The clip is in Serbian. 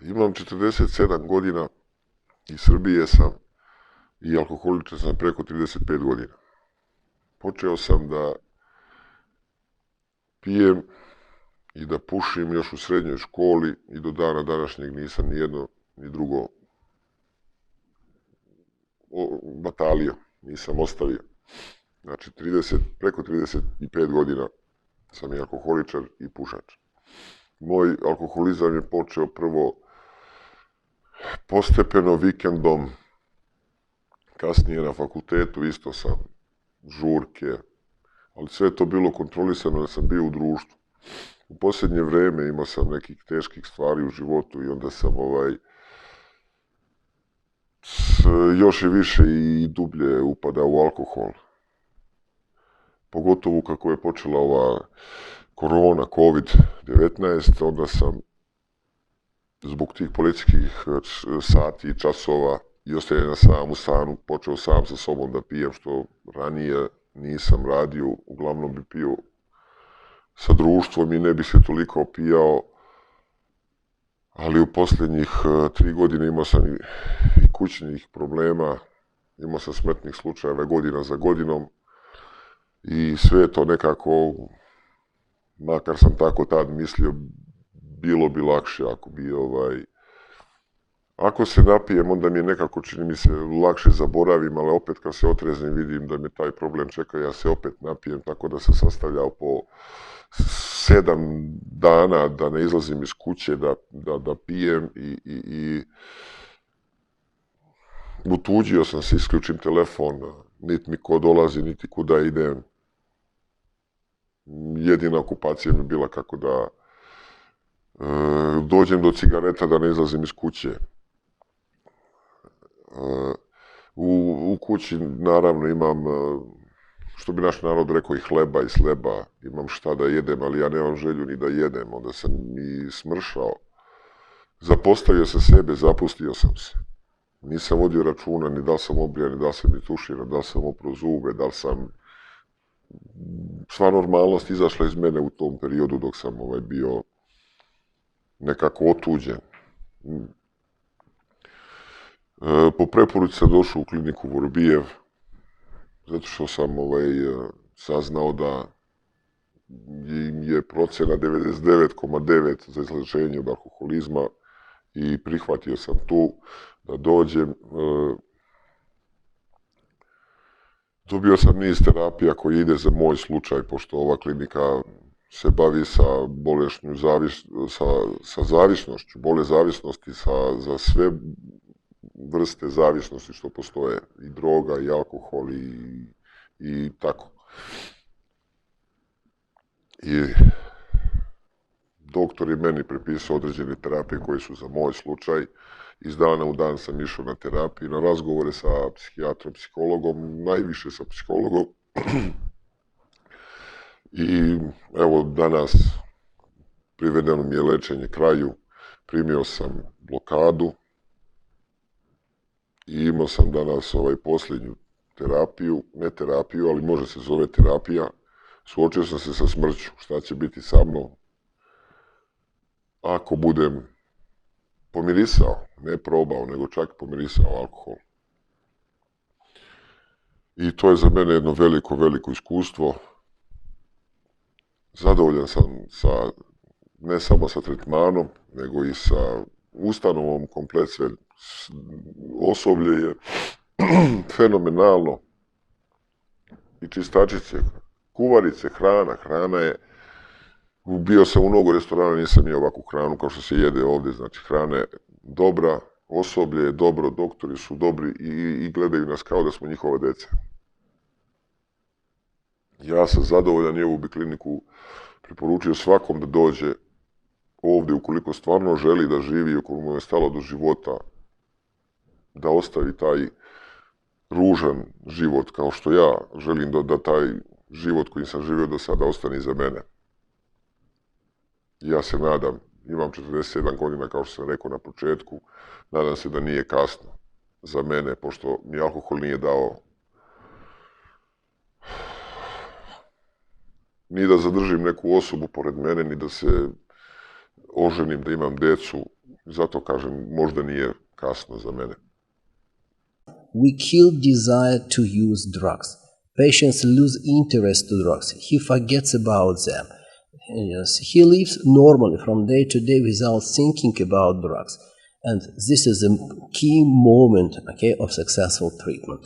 Imam 47 godina, iz Srbije sam i alkoholičar sam preko 35 godina. Počeo sam da pijem i da pušim još u srednjoj školi i do dana današnjeg nisam ni jedno ni drugo batalio, nisam ostavio. Znači, preko 35 godina sam i alkoholičar i pušač. Moj alkoholizam je počeo prvo postepeno vikendom, kasnije na fakultetu isto sam, žurke, ali sve je to bilo kontrolisano da sam bio u društvu. U posljednje vreme imao sam nekih teških stvari u životu i onda sam još i više i dublje upadao u alkohol. Pogotovo kako je počela ova korona, COVID-19, onda sam zbog tih policijskih sati i časova i ostajanja sam u stanu, počeo sam sa sobom da pijem, što ranije nisam radio, uglavnom bi pio sa društvom i ne bi se toliko opijao, ali u posljednjih 3 godine imao sam i kućnih problema, imao sam smrtnih slučajeva godina za godinom i sve je to nekako, makar sam tako tad mislio, bilo bi lakše ako bi ako se napijem, onda mi je nekako, čini mi se, lakše zaboravim, ali opet kad se otreznim vidim da me taj problem čeka, ja se opet napijem, tako da sam sastavljao po 7 dana da ne izlazim iz kuće, da pijem i utuđio sam se, isključim telefon, niti mi ko dolazi, niti kuda idem. Jedina okupacija mi je bila kako da dođem do cigareta, da ne izlazim iz kuće. U kući naravno imam, što bi naš narod rekao, i hleba i sleba, imam šta da jedem, ali ja nemam želju ni da jedem, onda sam i smršao. Zapostavio sam sebe, zapustio sam se. Nisam vodio računa ni da li sam obrijan, ni da li sam tuširan, da li sam oprao zube, da li sam... Sva normalnost izašla iz mene u tom periodu dok sam bio nekako otuđen. Po preporuci sam došao u kliniku Vorobjev, zato što sam saznao da je procena 99,9 za izlečenje od alkoholizma i prihvatio sam tu da dođem. Dobio sam niz terapija koji ide za moj slučaj, pošto ova klinika se bavi sa zavisnošću, bolest zavisnosti, za sve vrste zavisnosti što postoje, i droga, i alkohol, i tako. I doktor je meni prepisao određene terapije koje su za moj slučaj. Iz dana u dan sam išao na terapiju, na razgovore sa psihijatrom, psihologom, najviše sa psihologom. I evo danas privedeno mi je lečenje kraju, primio sam blokadu i imao sam danas posljednju terapiju, ne terapiju, ali može se zove terapija. Suočio sam se sa smrću, šta će biti sa mnom ako budem pomirisao, ne probao, nego čak pomirisao alkohol. I to je za mene jedno veliko, veliko iskustvo. Zadovoljan sam ne samo sa tretmanom, nego i sa ustanovom, komplet sve. Osoblje je fenomenalno. I čistačice, kuvarice, hrana je... Bio sam u mnogo restorana, nisam jeo ovakvu hranu kao što se jede ovdje, znači hrana je dobra, osoblje je dobro, doktori su dobri i gledaju nas kao da smo njihova deca. Ja sam zadovoljan i ovu bi kliniku preporučio svakom da dođe ovdje ukoliko stvarno želi da živi i ukoliko mu je stalo do života, da ostavi taj ružan život kao što ja želim da taj život koji sam živio do sada ostane iza mene. Ja se nadam, imam 47 godina kao što sam rekao na početku, nadam se da nije kasno za mene, pošto mi alkohol nije dao ni da zadržim neku osobu pored mene, ni da se oženim, da imam decu. Zato kažem, možda nije kasno za mene. We kill desire to use drugs. Patients lose interest to drugs. He forgets about them. Yes, he lives normally from day to day without thinking about drugs. And this is a key moment, okay, of successful treatment.